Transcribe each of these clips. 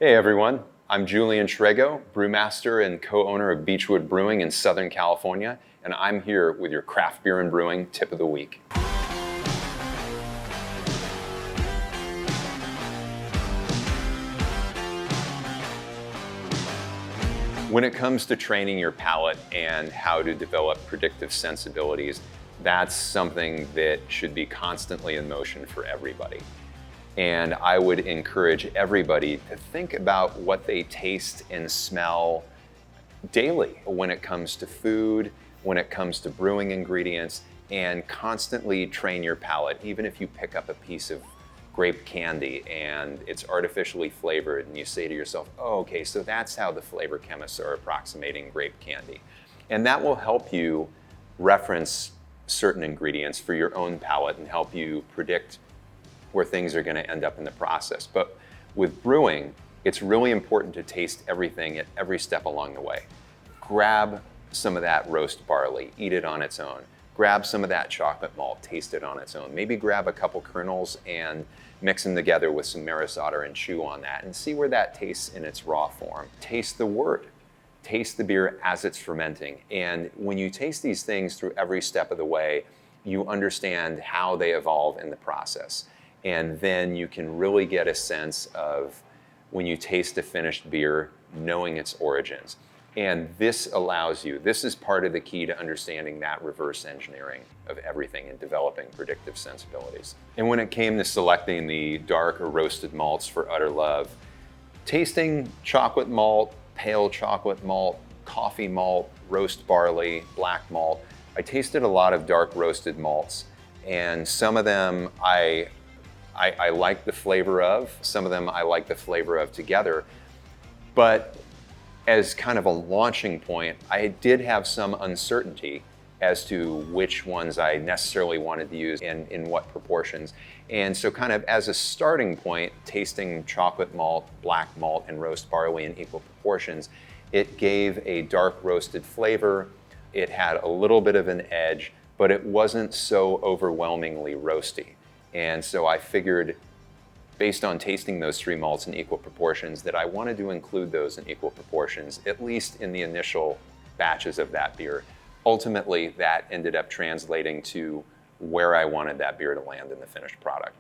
Hey everyone, I'm Julian Shrago, brewmaster and co-owner of Beachwood Brewing in Southern California, and I'm here with your craft beer and brewing tip of the week. When it comes to training your palate and how to develop predictive sensibilities, that's something that should be constantly in motion for everybody. And I would encourage everybody to think about what they taste and smell daily when it comes to food, when it comes to brewing ingredients, and constantly train your palate. Even if you pick up a piece of grape candy and it's artificially flavored and you say to yourself, oh, okay, so that's how the flavor chemists are approximating grape candy. And that will help you reference certain ingredients for your own palate and help you predict where things are going to end up in the process. But with brewing, it's really important to taste everything at every step along the way. Grab some of that roast barley, eat it on its own. Grab some of that chocolate malt, taste it on its own. Maybe grab a couple kernels and mix them together with some maris otter and chew on that and see where that tastes in its raw form. Taste the wort. Taste the beer as it's fermenting. And when you taste these things through every step of the way, you understand how they evolve in the process. And then you can really get a sense of, when you taste a finished beer, knowing its origins. And this allows you, this is part of the key to understanding that reverse engineering of everything and developing predictive sensibilities. And when it came to selecting the dark or roasted malts for Utter Love, tasting chocolate malt, pale chocolate malt, coffee malt, roast barley, black malt, I tasted a lot of dark roasted malts, and some of them I like the flavor of, some of them I like the flavor of together. But as kind of a launching point, I did have some uncertainty as to which ones I necessarily wanted to use and in what proportions. And so kind of as a starting point, tasting chocolate malt, black malt, and roast barley in equal proportions, it gave a dark roasted flavor. It had a little bit of an edge, but it wasn't so overwhelmingly roasty. And so I figured, based on tasting those three malts in equal proportions, that I wanted to include those in equal proportions, at least in the initial batches of that beer. Ultimately, that ended up translating to where I wanted that beer to land in the finished product.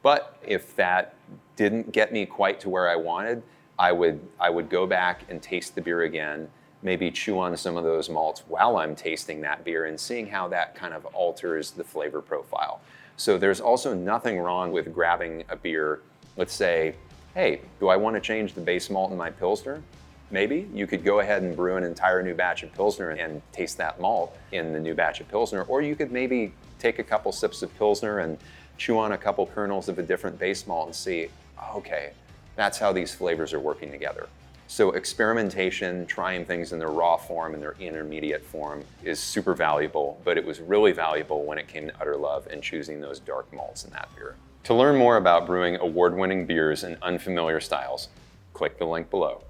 But if that didn't get me quite to where I wanted, I would go back and taste the beer again, maybe chew on some of those malts while I'm tasting that beer and seeing how that kind of alters the flavor profile. So there's also nothing wrong with grabbing a beer. Let's say, hey, do I want to change the base malt in my Pilsner? Maybe you could go ahead and brew an entire new batch of Pilsner and taste that malt in the new batch of Pilsner. Or you could maybe take a couple sips of Pilsner and chew on a couple kernels of a different base malt and see, okay, that's how these flavors are working together. So experimentation, trying things in their raw form and their intermediate form is super valuable, but it was really valuable when it came to Utter Love and choosing those dark malts in that beer. To learn more about brewing award-winning beers in unfamiliar styles, click the link below.